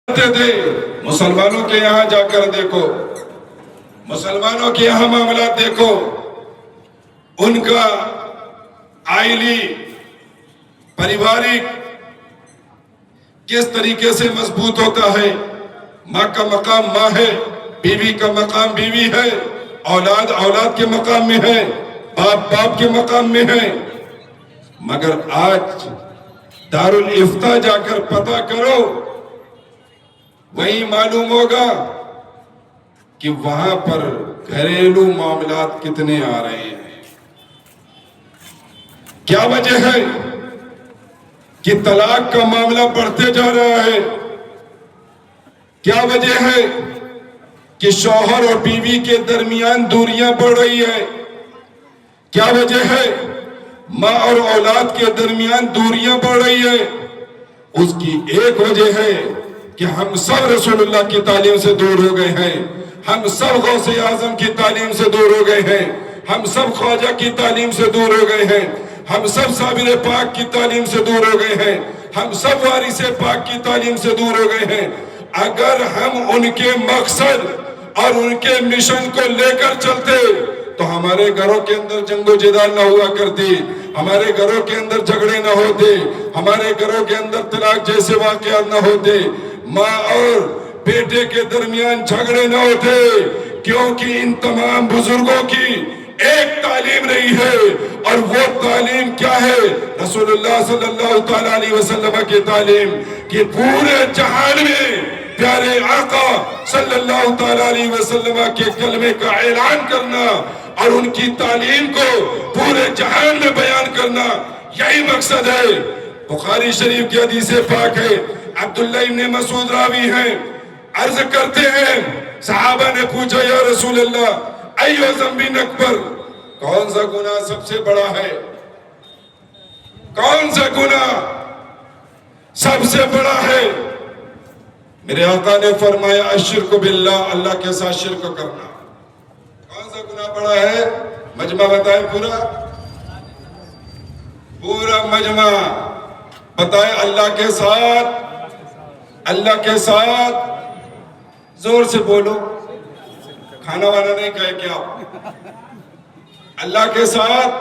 تھے مسلمانوں کے یہاں جا کر دیکھو، مسلمانوں کے یہاں معاملات دیکھو، ان کا عائلی پریوارک کس طریقے سے مضبوط ہوتا ہے۔ ماں کا مقام ماں ہے، بیوی کا مقام بیوی ہے، اولاد اولاد کے مقام میں ہے، باپ باپ کے مقام میں ہے۔ مگر آج دارالفتہ جا کر پتہ کرو، وہی معلوم ہوگا کہ وہاں پر گھریلو معاملات کتنے آ رہے ہیں۔ کیا وجہ ہے کہ طلاق کا معاملہ بڑھتے جا رہا ہے؟ کیا وجہ ہے کہ شوہر اور بیوی کے درمیان دوریاں بڑھ رہی ہے؟ کیا وجہ ہے ماں اور اولاد کے درمیان دوریاں بڑھ رہی ہے؟ اس کی ایک وجہ ہے کہ ہم سب رسول اللہ کی تعلیم سے دور ہو گئے ہیں، ہم سب غوث اعظم کی تعلیم سے دور ہو گئے ہیں، ہم سب خواجہ کی تعلیم سے دور ہو گئے ہیں، ہم سب صابر پاک کی تعلیم سے دور ہو گئے ہیں، ہم سب وارث پاک کی تعلیم سے دور ہو گئے ہیں۔ اگر ہم ان کے مقصد اور ان کے مشن کو لے کر چلتے تو ہمارے گھروں کے اندر جنگ و جدال نہ ہوا کرتی، ہمارے گھروں کے اندر جھگڑے نہ ہوتے، ہمارے گھروں کے اندر طلاق جیسے واقعات نہ ہوتے، ماں اور بیٹے کے درمیان جھگڑے نہ ہوتے، کیونکہ ان تمام بزرگوں کی ایک تعلیم رہی ہے، اور وہ تعلیم کیا ہے؟ رسول اللہ صلی اللہ تعالیٰ علیہ وسلم کی تعلیم، کہ پورے جہان میں پیارے آقا صلی اللہ تعالیٰ علیہ وسلم کے کلمے کا اعلان کرنا اور ان کی تعلیم کو پورے جہان میں بیان کرنا، یہی مقصد ہے۔ بخاری شریف کی حدیث پاک ہے، عبداللہ ابن مسعود راوی ہیں، عرض کرتے ہیں صحابہ نے پوچھا یا رسول اللہ ایو ذنب اکبر، کون سا گناہ سب سے بڑا ہے؟ کون سا گناہ سب سے بڑا ہے؟ میرے آقا نے فرمایا الشرک باللہ، اللہ کے ساتھ شرک کرنا۔ کون سا گناہ بڑا ہے؟ مجمع بتائیں، پورا مجمع بتائیں۔ اللہ کے ساتھ زور سے بولو، کھانا وانا نہیں کہے کیا؟ اللہ کے ساتھ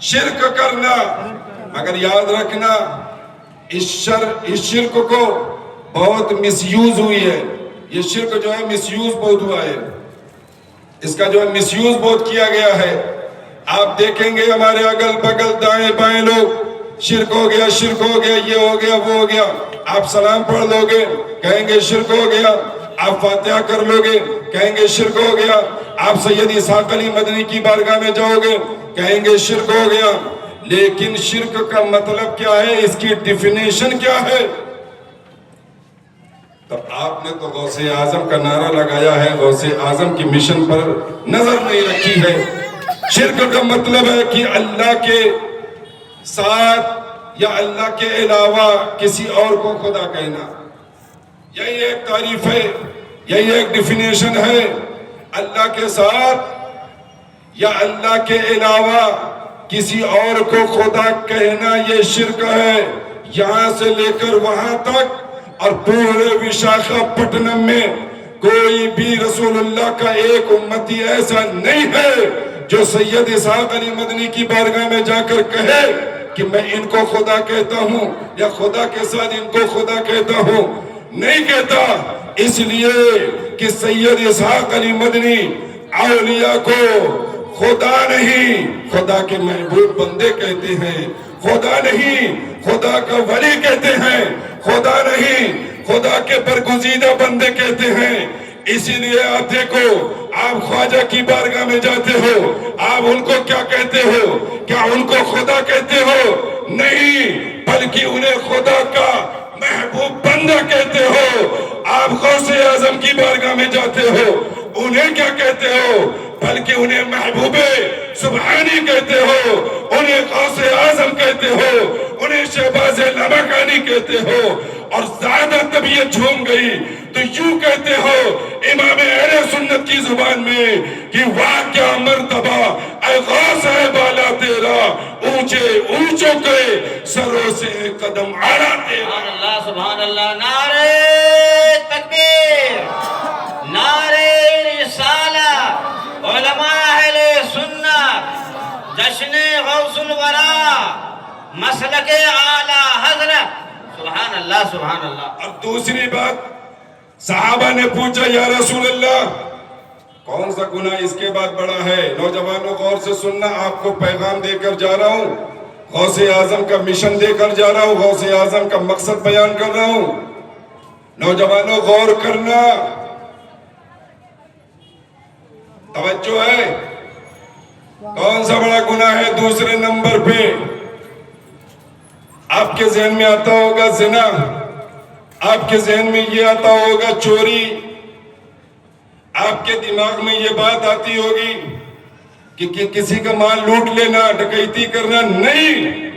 شرک کرنا۔ مگر یاد رکھنا اس شرک کو بہت مس یوز ہوئی ہے، یہ شرک جو ہے مس یوز بہت ہوا ہے، اس کا جو ہے مس یوز بہت کیا گیا ہے۔ آپ دیکھیں گے ہمارے اگل بگل دائیں بائیں لوگ شرک ہو گیا، شرک ہو گیا، یہ ہو گیا، وہ ہو گیا۔ آپ سلام پڑھ لو گے کہیں گے شرک ہو گیا، آپ فاتحہ کر لو گے کہیں گے شرک ہو گیا، آپ سید اسحاق علی مدنی کی بارگاہ میں جاؤ گے کہیں گے شرک ہو گیا۔ لیکن شرک کا مطلب کیا ہے؟ اس کی ڈیفینیشن کیا ہے؟ تو آپ نے تو غوث اعظم کا نعرہ لگایا ہے، غوث اعظم کی مشن پر نظر نہیں رکھی ہے۔ شرک کا مطلب ہے کہ اللہ کے ساتھ یا اللہ کے علاوہ کسی اور کو خدا کہنا، یہی ایک تعریف ہے، یہی ایک ڈیفینیشن ہے۔ اللہ کے ساتھ یا اللہ کے علاوہ کسی اور کو خدا کہنا یہ شرک ہے۔ یہاں سے لے کر وہاں تک اور پورے وشاکھاپٹنم میں کوئی بھی رسول اللہ کا ایک امتی ایسا نہیں ہے جو سید اسحاق علی مدنی کی بارگاہ میں جا کر کہے کہ میں ان کو خدا کہتا ہوں یا خدا کے ساتھ ان کو خدا کہتا ہوں۔ نہیں کہتا، اس لیے کہ سید اسحاق علی مدنی اولیاء کو خدا نہیں، خدا کے محبوب بندے کہتے ہیں، خدا نہیں خدا کا ولی کہتے ہیں، خدا نہیں خدا کے برگزیدہ بندے کہتے ہیں۔ اسی لیے آپ دیکھو، آپ خواجہ کی بارگاہ میں جاتے ہو، آپ ان کو کیا کہتے ہو؟ کیا ان کو خدا کہتے ہو؟ نہیں، بلکہ انہیں خدا کا محبوب بندہ کہتے ہو۔ آپ غوث اعظم کی بارگاہ میں جاتے ہو، انہیں کیا کہتے ہو؟ بلکہ انہیں محبوب سبحانی کہتے ہو، انہیں غوث اعظم کہتے ہو، انہیں شہباز لمکانی کہتے ہو۔ اور زیادہ طبیعت جھوم گئی تو یوں کہتے ہو امام اہل سنت کی زبان میں کہ واہ کیا مرتبہ اے غوث ہے بالا تیرا، اونچے اونچوں کے سروں سے قدم آڑا تیرا۔ اللہ سبحان اللہ. نعرہ تکبیر، نعرہ رسالہ، علماء اہل سنت، جشن غوث الورا، مسلک اعلیٰ حضرت. سبحان اللہ سبحان اللہ. اب دوسری بات، صحابہ نے پوچھا یا رسول اللہ کون سا گناہ اس کے بعد بڑا ہے؟ نوجوانوں غور سے سننا، آپ کو پیغام دے کر جا رہا ہوں، غوث اعظم کا مشن دے کر جا رہا ہوں، غوث اعظم کا مقصد بیان کر رہا ہوں. نوجوانوں غور کرنا، توجہ ہے. کون سا بڑا گناہ ہے دوسرے نمبر پہ؟ آپ کے ذہن میں آتا ہوگا زنا، آپ کے ذہن میں یہ آتا ہوگا چوری، آپ کے دماغ میں یہ بات آتی ہوگی کہ کسی کا مال لوٹ لینا، ڈکیتی کرنا. نہیں،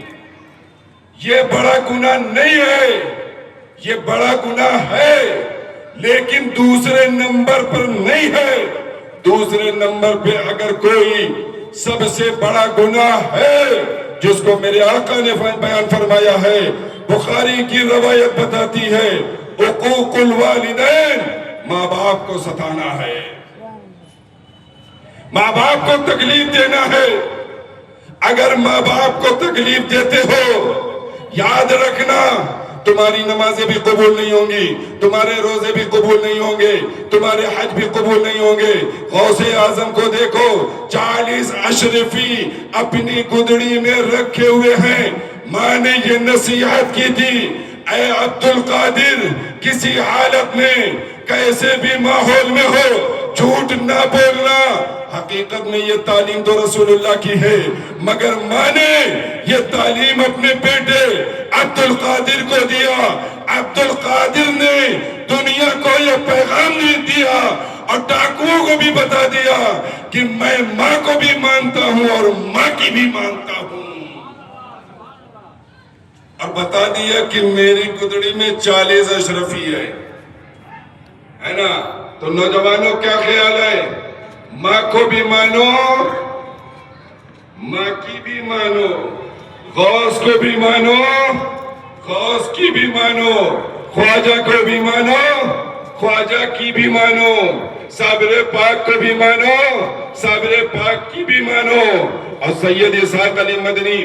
یہ بڑا گناہ نہیں ہے، یہ بڑا گناہ ہے لیکن دوسرے نمبر پر نہیں ہے. دوسرے نمبر پہ اگر کوئی سب سے بڑا گناہ ہے جس کو میرے آقا نے بیان فرمایا ہے، بخاری کی روایت بتاتی ہے، حقوق الوالدین، ماں باپ کو ستانا ہے، ماں باپ کو تکلیف دینا ہے. اگر ماں باپ کو تکلیف دیتے ہو، یاد رکھنا تمہاری نمازیں بھی قبول نہیں ہوں گی، تمہارے روزے بھی قبول نہیں ہوں گے، تمہارے حج بھی قبول نہیں ہوں گے. غوث اعظم کو دیکھو، 40 اشرفی اپنی گدڑی میں رکھے ہوئے ہیں. ماں نے یہ نصیحت کی تھی، اے عبد القادر، کسی حالت میں کیسے بھی ماحول میں ہو جھوٹ نہ بولنا. حقیقت میں یہ تعلیم تو رسول اللہ کی ہے، مگر ماں نے یہ تعلیم اپنے بیٹے عبد القادر کو دیا. عبد القادر نے دنیا کو یہ پیغام دیا اور ڈاکوؤں کو بھی بتا دیا کہ میں ماں کو بھی مانتا ہوں اور ماں کی بھی مانتا ہوں، اور بتا دیا کہ میری گدڑی میں 40 اشرفی ہے نا. تو نوجوانوں کیا خیال ہے؟ ماں کو بھی مانو، ماں کی بھی مانو، غوث کو بھی مانو، غوث کی بھی مانو، خواجہ کو بھی مانو، خواجہ کی بھی مانو، صابر پاک کو بھی مانو، صابر پاک کی بھی مانو. اور سید اسحاق علی مدنی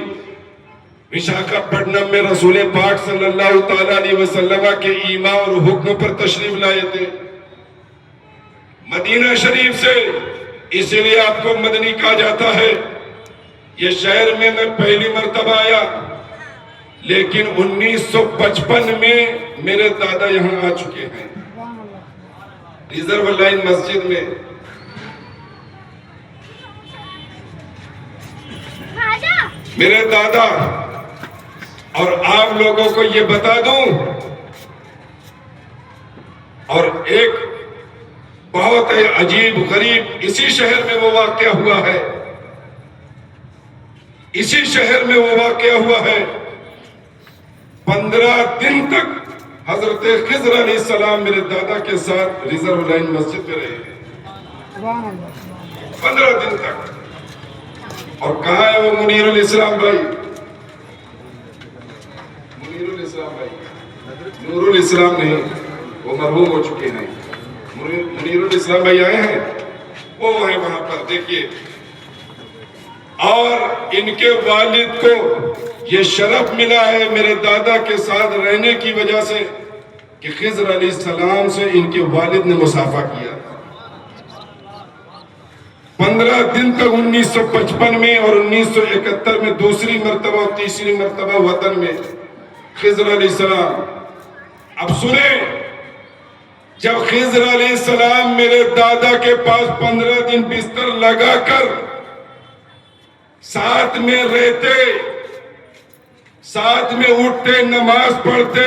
وشاکھاپٹنم میں رسول پاک صلی اللہ تعالیٰ علیہ وسلم کے ایما اور حکم پر تشریف لائے تھے مدینہ شریف سے. اسی لیے آپ کو مدنی کہا جاتا ہے. یہ شہر میں پہلی مرتبہ آیا، لیکن 1955 میں میرے دادا یہاں آ چکے ہیں ریزرو لائن مسجد میں. میرے دادا، اور آپ لوگوں کو یہ بتا دوں، اور ایک بہت عجیب غریب اسی شہر میں وہ واقعہ ہوا ہے، اسی شہر میں وہ واقعہ ہوا ہے. 15 دن تک حضرت خضر علیہ السلام میرے دادا کے ساتھ ریزرو لائن مسجد میں رہے 15 دن تک. اور کہاں ہے وہ منیر الاسلام بھائی؟ منیر الاسلام بھائی، نور الاسلام نہیں، وہ مرحوم ہو چکے ہیں. منیر الاسلام بھائی آئے ہیں، وہ ہیں وہاں پر، دیکھیے. اور ان کے والد کو یہ شرف ملا ہے میرے دادا کے ساتھ رہنے کی وجہ سے کہ خضر علیہ السلام سے ان کے والد نے مصافحہ کیا. 15 دن تک 1955 میں اور 1971 میں دوسری مرتبہ اور تیسری مرتبہ وطن میں خضر علیہ السلام. اب سنیں، جب خضر علیہ السلام میرے دادا کے پاس 15 دن بستر لگا کر ساتھ میں رہتے، ساتھ میں اٹھتے، نماز پڑھتے،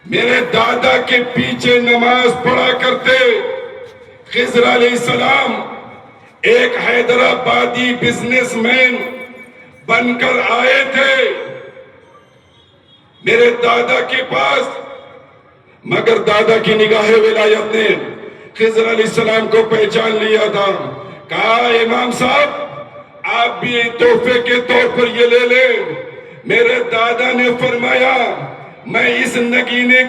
میرے دادا کے پیچھے نماز پڑھا کرتے. خضر علیہ السلام ایک حیدرآبادی بزنس مین بن کر آئے تھے میرے دادا کے پاس، مگر دادا کی نگاہ ولایت نے خضر علیہ السلام کو پہچان لیا تھا. کہا امام صاحب آپ بھی تحفے کے طور پر یہ لے لیں. میرے دادا نے فرمایا میں اس نگینے